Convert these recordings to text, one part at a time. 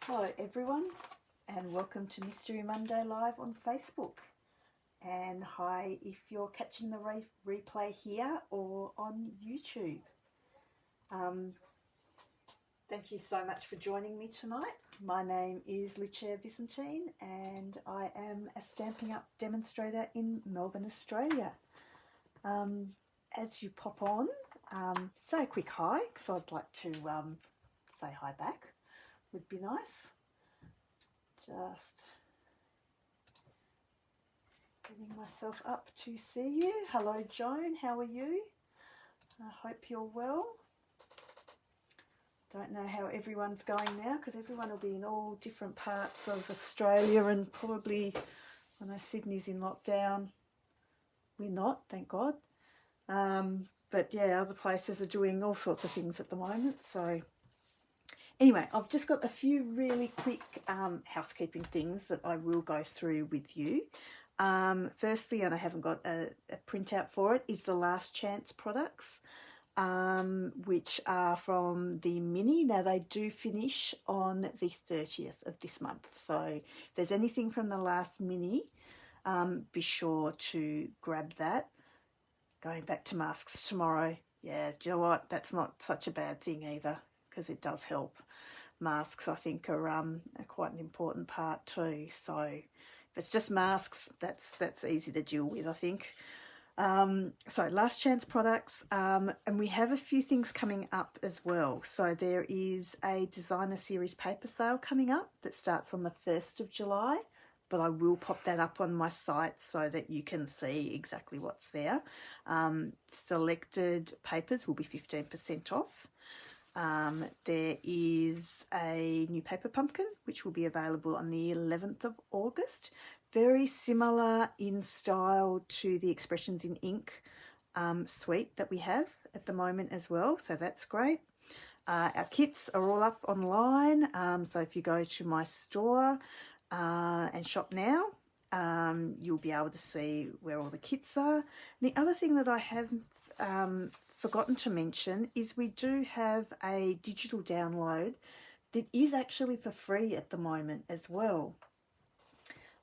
Hello everyone, and welcome to Mystery Monday Live on Facebook. And hi if you're catching the replay here or on YouTube. Thank you so much for joining me tonight. My name is Lucia Vicentine and I am a Stampin' Up demonstrator in Melbourne, Australia. As you pop on, say a quick hi, because I'd like to say hi back. Would be nice. Just getting myself up to see you. Hello Joan, how are you? I hope you're well. Don't know how everyone's going now because everyone will be in all different parts of Australia, and probably, I know Sydney's in lockdown. We're not, thank God. But yeah, other places are doing all sorts of things at the moment. So anyway, I've just got a few really quick housekeeping things that I will go through with you. Firstly, and I haven't got a printout for it, is the Last Chance products, which are from the mini. Now they do finish on the 30th of this month. So if there's anything from the last mini, be sure to grab that. Going back to masks tomorrow. Yeah, do you know what? That's not such a bad thing either, because it does help. Masks, I think, are quite an important part too. So if it's just masks, that's easy to deal with, I think. So Last Chance products, and we have a few things coming up as well. So there is a designer series paper sale coming up that starts on the 1st of July, but I will pop that up on my site so that you can see exactly what's there. Selected papers will be 15% off. There is a new paper pumpkin which will be available on the 11th of August. Very similar in style to the Expressions in Ink suite that we have at the moment as well, so that's great. Our kits are all up online, so if you go to my store and shop now, you'll be able to see where all the kits are. The other thing that I have forgotten to mention is we do have a digital download that is actually for free at the moment as well.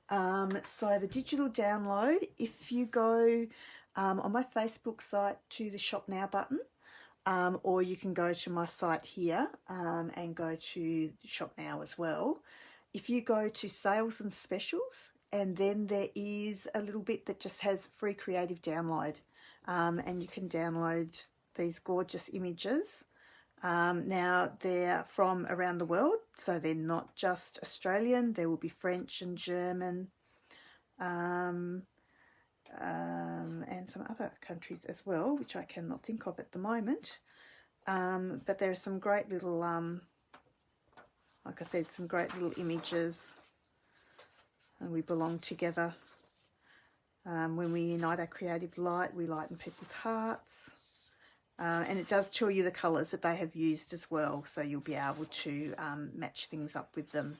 So the digital download, if you go on my Facebook site to the Shop Now button, or you can go to my site here and go to Shop Now as well. If you go to Sales and Specials, and then there is a little bit that just has free creative download, and you can download these gorgeous images. Now they're from around the world, so they're not just Australian. There will be French and German, and some other countries as well, which I cannot think of at the moment. But there are some great little, like I said, some great little images, and we belong together. When we unite our creative light, we lighten people's hearts. And it does tell you the colours that they have used as well, so you'll be able to match things up with them.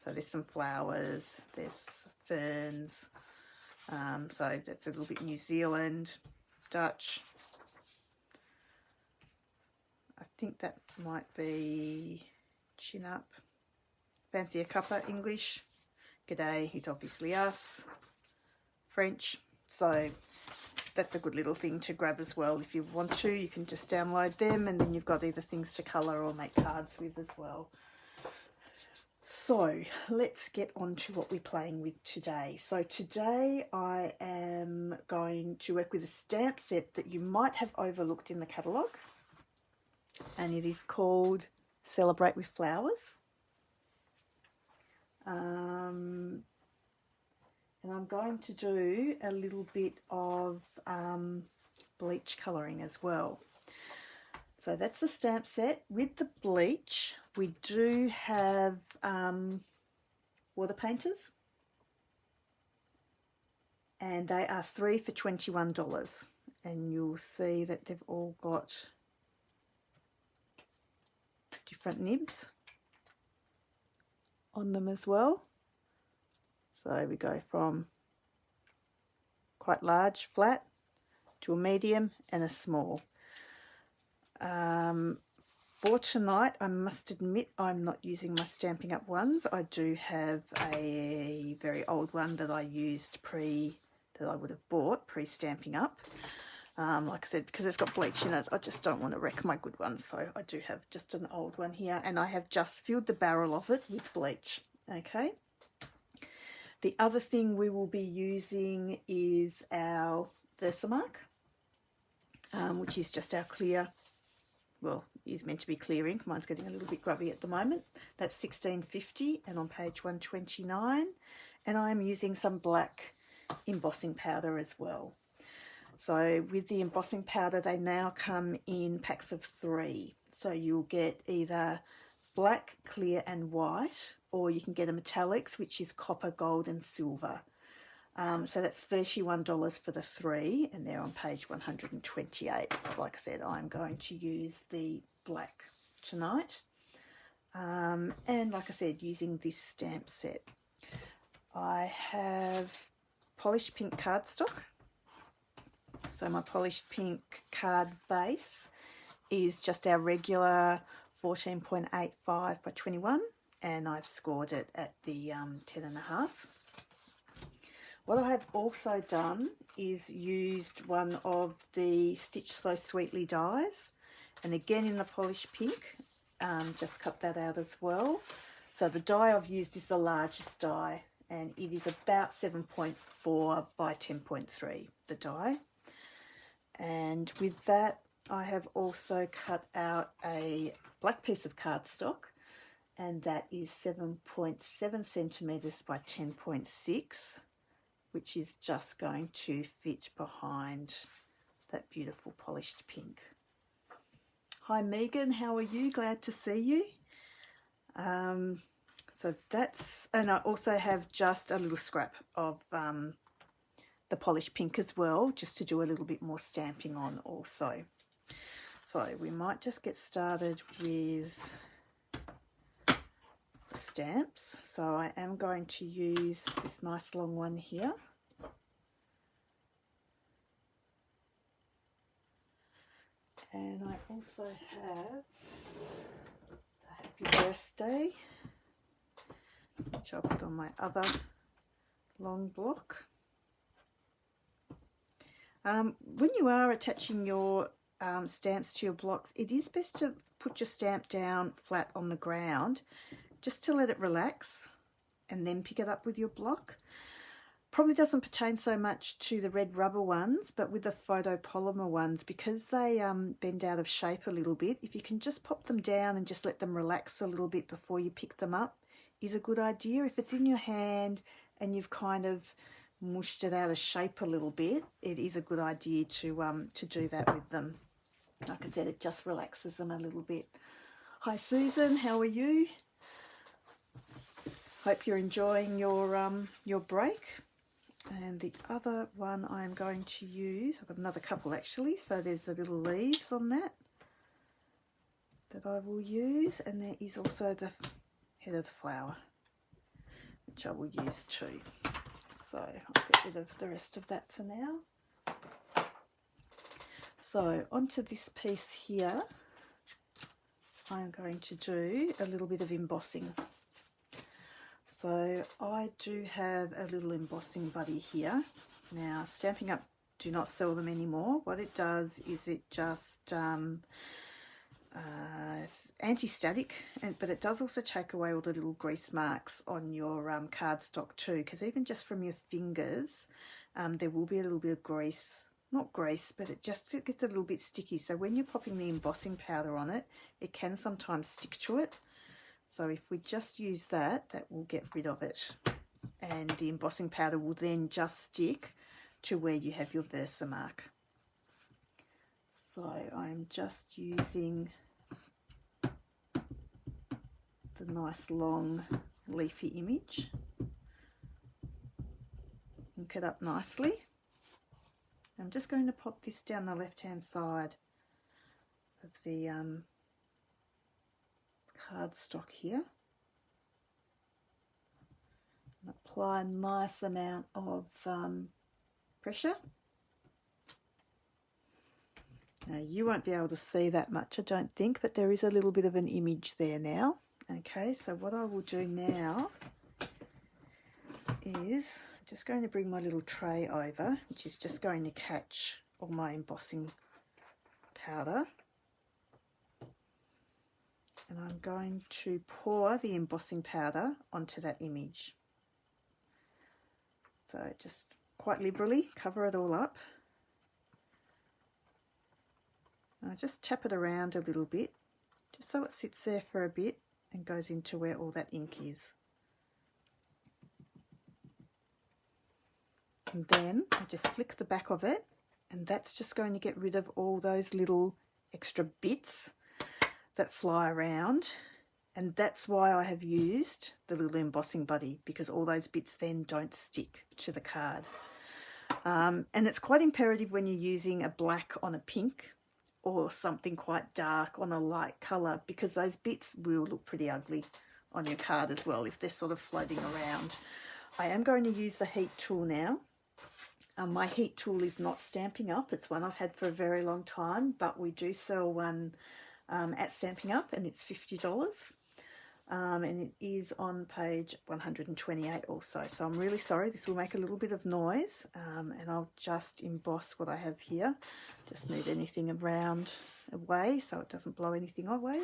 So there's some flowers, there's ferns, so that's a little bit New Zealand, Dutch. I think that might be Chin Up, Fancy a Cuppa, English, G'day, he's obviously us, French. So that's a good little thing to grab as well. If you want to, you can just download them, and then you've got either things to colour or make cards with as well. So let's get on to what we're playing with today. So today I am going to work with a stamp set that you might have overlooked in the catalogue, and it is called Celebrate with Flowers. And I'm going to do a little bit of bleach colouring as well. So that's the stamp set. With the bleach, we do have water painters, and they are 3 for $21, and you'll see that they've all got different nibs on them as well. So we go from quite large, flat, to a medium and a small. For tonight, I must admit I'm not using my Stampin' Up ones. I do have a very old one that I used that I would have bought pre-Stampin' Up. Like I said, because it's got bleach in it, I just don't want to wreck my good ones. So I do have just an old one here, and I have just filled the barrel of it with bleach. Okay. The other thing we will be using is our Versamark, which is just our clear, well, is meant to be clear ink. Mine's getting a little bit grubby at the moment. That's 1650 and on page 129. And I'm using some black embossing powder as well. So with the embossing powder, they now come in packs of 3. So you'll get either black, clear and white, or you can get a metallics, which is copper, gold and silver. So that's $31 for the 3, and they're on page 128. Like I said, I'm going to use the black tonight. And like I said, using this stamp set. I have polished pink cardstock. So my polished pink card base is just our regular 14.85 by 21, and I've scored it at the 10.5. What I have also done is used one of the Stitch So Sweetly dies, and again in the polished pink, just cut that out as well. So the die I've used is the largest die, and it is about 7.4 by 10.3, the die. And with that, I have also cut out a black piece of cardstock, and that is 7.7 centimetres by 10.6, which is just going to fit behind that beautiful polished pink. Hi Megan, how are you? Glad to see you. So that's, and I also have just a little scrap of the polished pink as well, just to do a little bit more stamping on also. So we might just get started with stamps. So I am going to use this nice long one here. And I also have the Happy Birthday, which I'll put on my other long block. When you are attaching your stamps to your blocks, it is best to put your stamp down flat on the ground just to let it relax and then pick it up with your block. Probably doesn't pertain so much to the red rubber ones, but with the photopolymer ones, because they bend out of shape a little bit, if you can just pop them down and just let them relax a little bit before you pick them up, is a good idea. If it's in your hand and you've kind of mushed it out of shape a little bit, it is a good idea to do that with them. Like I said, it just relaxes them a little bit. Hi Susan, how are you? Hope you're enjoying your break. And the other one I'm going to use, I've got another couple actually, so there's the little leaves on that I will use, and there is also the head of the flower, which I will use too. So I'll get rid of the rest of that for now. So onto this piece here, I'm going to do a little bit of embossing. So I do have a little embossing buddy here. Now Stampin' Up do not sell them anymore. What it does is it just it's anti-static, but it does also take away all the little grease marks on your cardstock too, because even just from your fingers there will be a little bit of grease, not grease, but it gets a little bit sticky. So when you're popping the embossing powder on it, it can sometimes stick to it. So if we just use that, that will get rid of it. And the embossing powder will then just stick to where you have your Versamark. So I'm just using the nice long leafy image. Ink it up nicely. I'm just going to pop this down the left-hand side of the cardstock here, and apply a nice amount of pressure, Now you won't be able to see that much, I don't think, but there is a little bit of an image there now. Okay, so what I will do now is just going to bring my little tray over, which is just going to catch all my embossing powder. And I'm going to pour the embossing powder onto that image. So just quite liberally cover it all up. And I just tap it around a little bit, just so it sits there for a bit and goes into where all that ink is. And then I just flick the back of it, and that's just going to get rid of all those little extra bits that fly around. And that's why I have used the little embossing buddy, because all those bits then don't stick to the card. And it's quite imperative when you're using a black on a pink or something quite dark on a light colour, because those bits will look pretty ugly on your card as well if they're sort of floating around. I am going to use the heat tool now. My heat tool is not Stampin'Up, it's one I've had for a very long time, but we do sell one at Stampin'Up, and it's $50. And it is on page 128 also. So I'm really sorry, this will make a little bit of noise, and I'll just emboss what I have here. Just move anything around away so it doesn't blow anything away.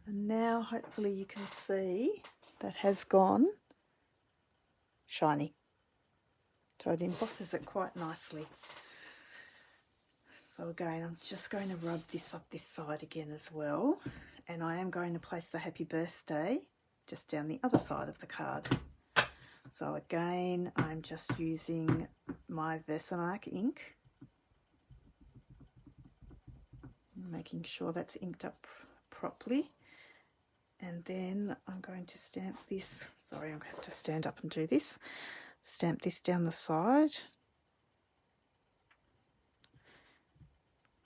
Now hopefully you can see that has gone shiny. So it embosses it quite nicely. So again, I'm just going to rub this up this side again as well. And I am going to place the happy birthday just down the other side of the card. So again, I'm just using my Versamark ink, making sure that's inked up properly. And then I'm going to stamp this, sorry, I'm going to have to stand up and do this. Stamp this down the side.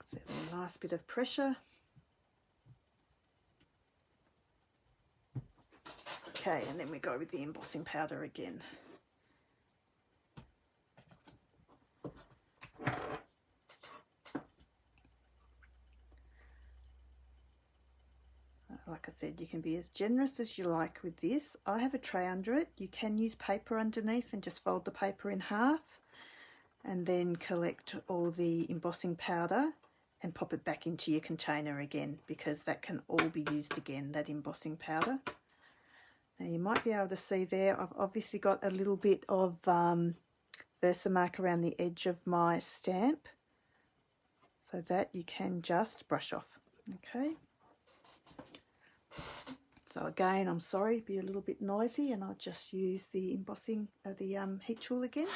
So a nice bit of pressure. Okay, and then we go with the embossing powder again. Like I said, you can be as generous as you like with this. I have a tray under it. You can use paper underneath and just fold the paper in half and then collect all the embossing powder and pop it back into your container again, because that can all be used again, that embossing powder. Now you might be able to see there, I've obviously got a little bit of Versamark around the edge of my stamp, so that you can just brush off. Okay. So again, I'm sorry, be a little bit noisy, and I'll just use the embossing, the heat tool again.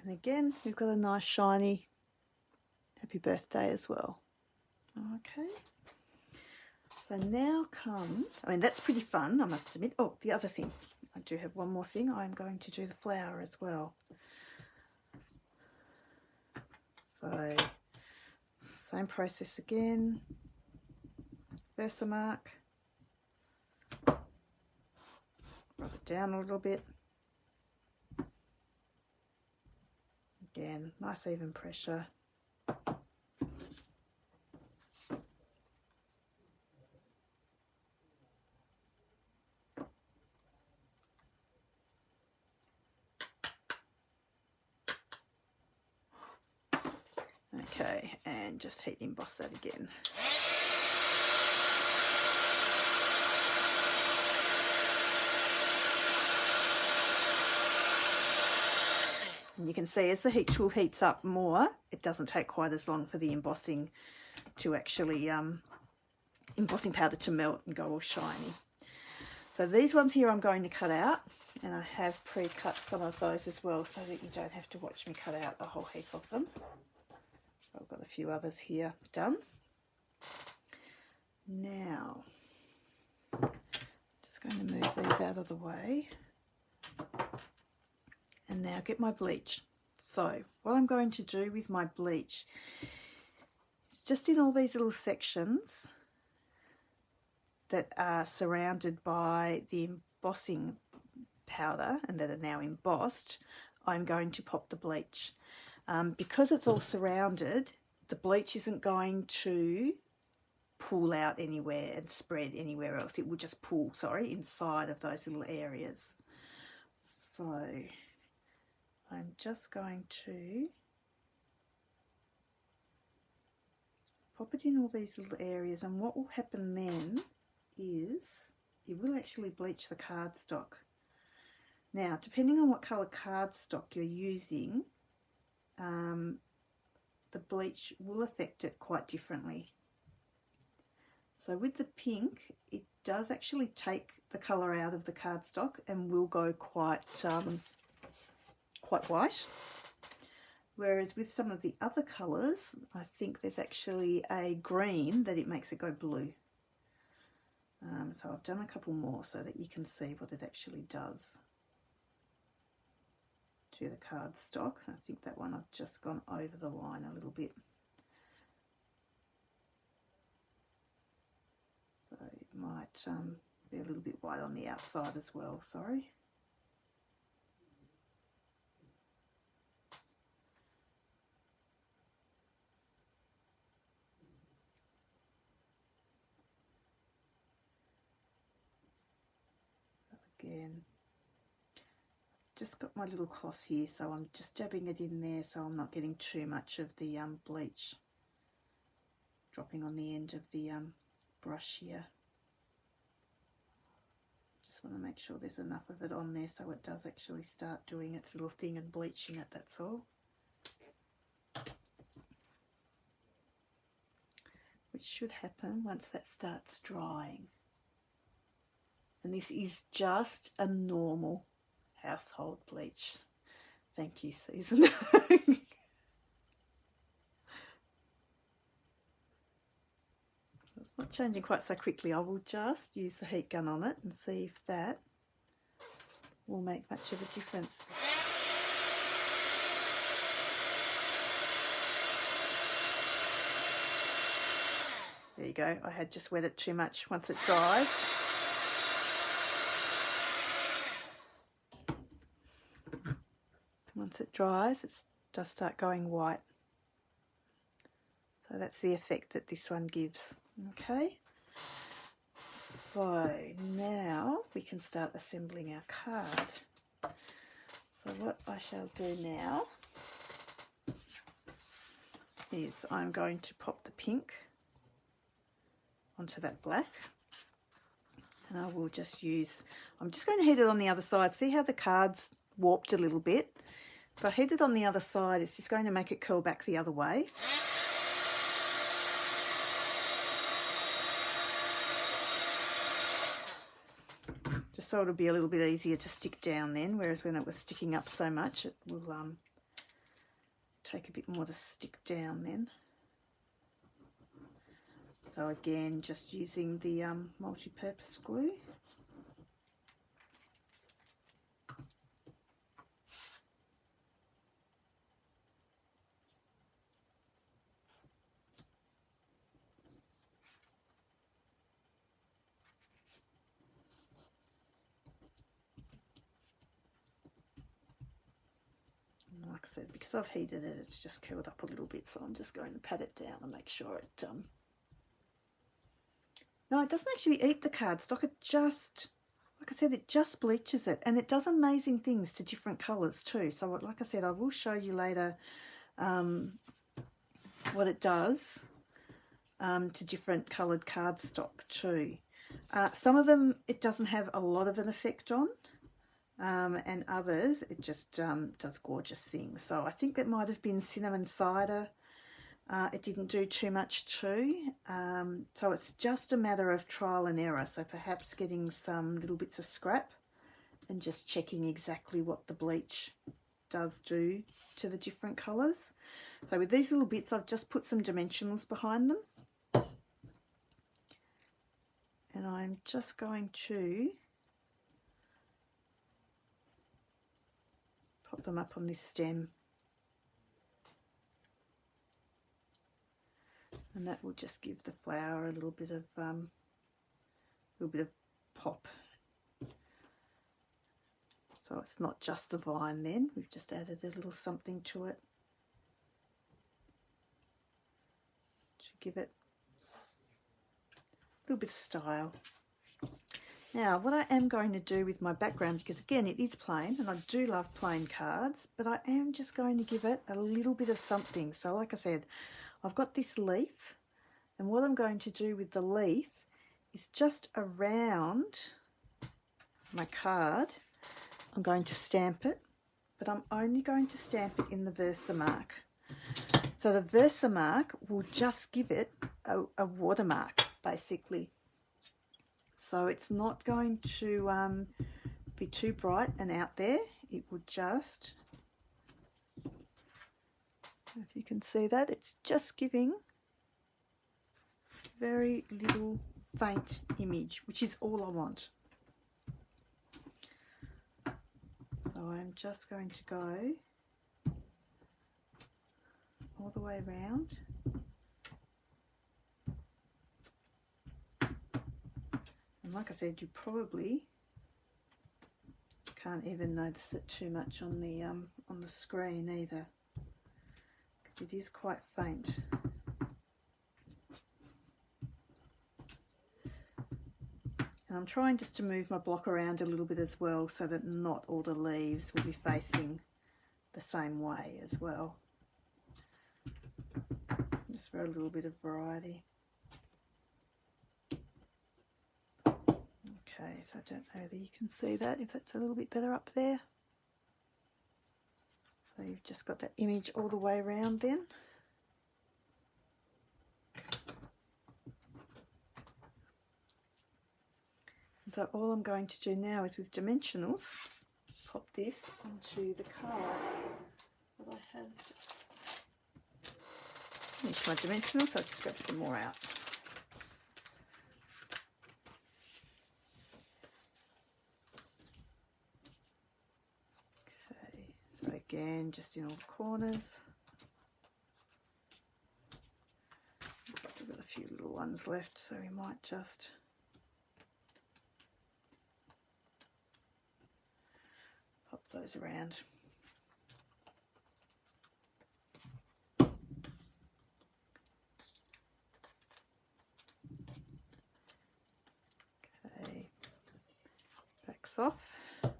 And again, we've got a nice shiny happy birthday as well. Okay. So now comes, I mean, that's pretty fun, I must admit. Oh, the other thing, I do have one more thing. I'm going to do the flower as well. So, same process again. Versamark. Rub it down a little bit. Again, nice even pressure. Okay, and just heat emboss that again. And you can see as the heat tool heats up more, it doesn't take quite as long for the embossing to actually, embossing powder to melt and go all shiny. So these ones here I'm going to cut out, and I have pre-cut some of those as well so that you don't have to watch me cut out a whole heap of them. I've got a few others here done. Now, just going to move these out of the way. And now get my bleach. So what I'm going to do with my bleach is just in all these little sections that are surrounded by the embossing powder and that are now embossed, I'm going to pop the bleach. Because it's all surrounded, the bleach isn't going to pull out anywhere and spread anywhere else. It will just pull, inside of those little areas. So I'm just going to pop it in all these little areas, and what will happen then is it will actually bleach the cardstock. Now, depending on what colour cardstock you're using, the bleach will affect it quite differently. So with the pink, it does actually take the colour out of the cardstock and will go quite white. Whereas with some of the other colours, I think there's actually a green that it makes it go blue. So I've done a couple more so that you can see what it actually does to the cardstock. I think that one I've just gone over the line a little bit. So it might be a little bit white on the outside as well, sorry. Again, just got my little cloth here, so I'm just dabbing it in there so I'm not getting too much of the bleach dropping on the end of the brush here. Just want to make sure there's enough of it on there so it does actually start doing its little thing and bleaching it, that's all. Which should happen once that starts drying. And this is just a normal household bleach. Thank you, Susan. It's not changing quite so quickly. I will just use the heat gun on it and see if that will make much of a difference. There you go. I had just wet it too much. Once it dries, it does start going white. So that's the effect that this one gives. Okay, so now we can start assembling our card. So what I shall do now is I'm going to pop the pink onto that black, and I will just use, I'm just going to heat it on the other side. See how the card's warped a little bit? If I heat it on the other side, it's just going to make it curl back the other way. Just so it'll be a little bit easier to stick down then, whereas when it was sticking up so much, it will take a bit more to stick down then. So again, just using the multi-purpose glue. Like I said, because I've heated it, it's just curled up a little bit, so I'm just going to pat it down and make sure it no, it doesn't actually eat the cardstock. It just, like I said, it just bleaches it, and it does amazing things to different colours too. So like I said, I will show you later what it does to different coloured cardstock too. Some of them it doesn't have a lot of an effect on, and others it just does gorgeous things. So I think that might have been cinnamon cider. It didn't do too much too. So it's just a matter of trial and error. So perhaps getting some little bits of scrap and just checking exactly what the bleach does do to the different colours. So with these little bits, I've just put some dimensionals behind them. And I'm just going to pop them up on this stem. And that will just give the flower a little bit of pop. So it's not just the vine then, we've just added a little something to it to give it a little bit of style. Now what I am going to do with my background, because again it is plain and I do love plain cards, but I am just going to give it a little bit of something. So like I said, I've got this leaf, and what I'm going to do with the leaf is just around my card I'm going to stamp it, but I'm only going to stamp it in the Versamark. So the Versamark will just give it a watermark basically. So it's not going to be too bright and out there. It would just, if you can see that, it's just giving very little faint image, which is all I want. So I'm just going to go all the way around. And like I said, you probably can't even notice it too much on the screen either, because it is quite faint. And I'm trying just to move my block around a little bit as well, so that not all the leaves will be facing the same way as well. Just for a little bit of variety. Okay, so I don't know whether you can see that, if that's a little bit better up there. So you've just got that image all the way around then. So all I'm going to do now is with dimensionals, pop this onto the card that I have. Here's my dimensionals, so I'll just grab some more out. Okay, so again, just in all the corners. We've got a few little ones left, so we might just those around. Okay, backs off, and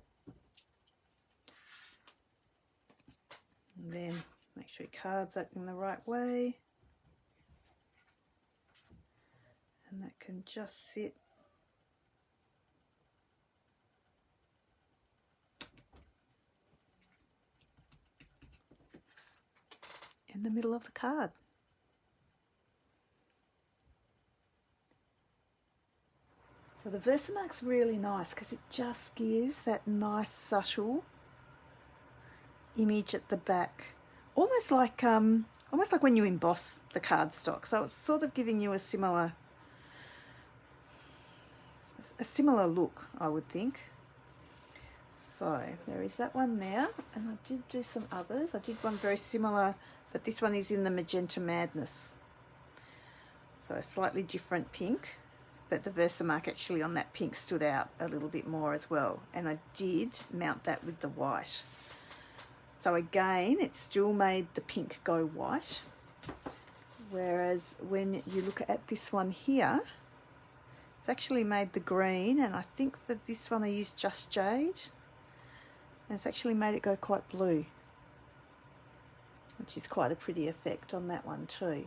then make sure your card's open the right way, and that can just sit in the middle of the card. So the Versamark's really nice because it just gives that nice subtle image at the back, almost like when you emboss the cardstock. So it's sort of giving you a similar look, I would think. So there is that one there, and I did do some others. I did one very similar, but this one is in the Magenta Madness. So a slightly different pink, but the Versamark actually on that pink stood out a little bit more as well. And I did mount that with the white. So again, it still made the pink go white. Whereas when you look at this one here, it's actually made the green, and I think for this one I used Just Jade. And it's actually made it go quite blue. which is quite a pretty effect on that one too.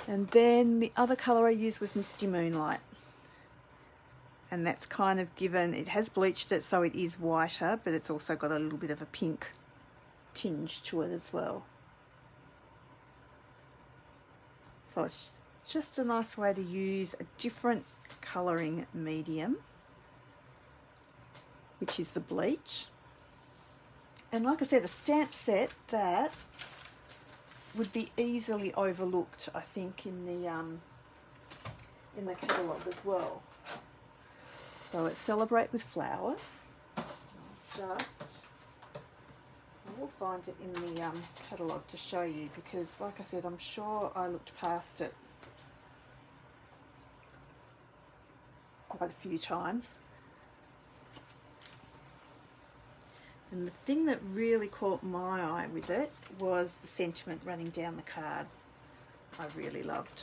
And then the other colour I used was Misty Moonlight, and that's kind of given, it has bleached it so it is whiter, but it's also got a little bit of a pink tinge to it as well. So it's just a nice way to use a different colouring medium, which is the bleach. And like I said, a stamp set that would be easily overlooked, I think, in the catalogue as well. So it's Celebrate with Flowers. I will find it in the catalogue to show you, because like I said, I'm sure I looked past it quite a few times. And the thing that really caught my eye with it was the sentiment running down the card. I really loved.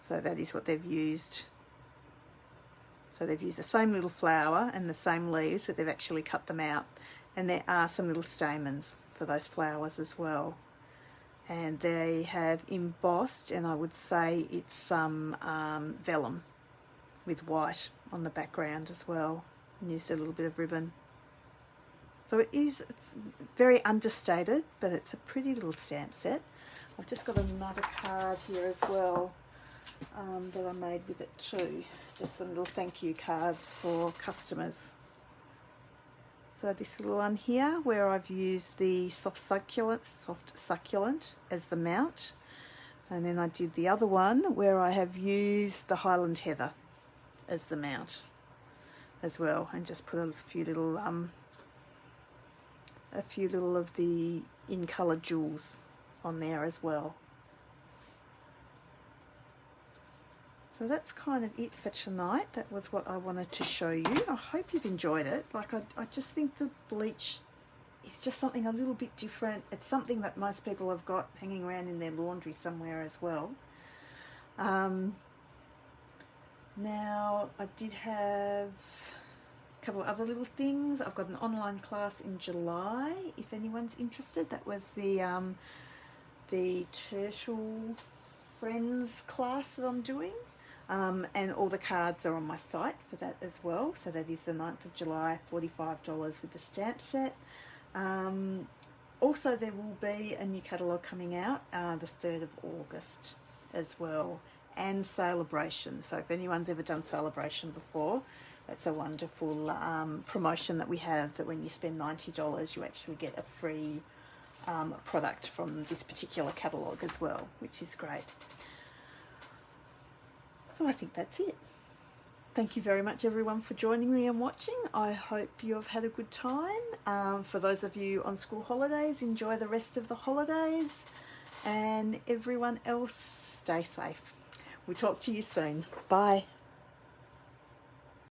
So that is what they've used. So they've used the same little flower and the same leaves, but they've actually cut them out. And there are some little stamens for those flowers as well. And they have embossed, and I would say it's some vellum with white on the background as well, and used a little bit of ribbon. So it's very understated, but it's a pretty little stamp set. I've just got another card here as well that I made with it too. Just some little thank you cards for customers. So this little one here where I've used the soft succulent as the mount, and then I did the other one where I have used the Highland Heather as the mount as well, and just put a few little of the in colour jewels on there as well. So that's kind of it for tonight. That was what I wanted to show you. I hope you've enjoyed it. Like I just think the bleach is just something a little bit different. It's something that most people have got hanging around in their laundry somewhere as well. Now I did have a couple of other little things. I've got an online class in July if anyone's interested. That was the Tertial Friends class that I'm doing. And all the cards are on my site for that as well. So that is the 9th of July, $45 with the stamp set. Also there will be a new catalogue coming out the 3rd of August as well, and Celebration. So if anyone's ever done Celebration before, that's a wonderful promotion that we have, that when you spend $90 you actually get a free product from this particular catalogue as well, which is great. So I think that's it. Thank you very much everyone for joining me and watching. I hope you have had a good time. For those of you on school holidays, enjoy the rest of the holidays, and everyone else stay safe. We'll talk to you soon. Bye.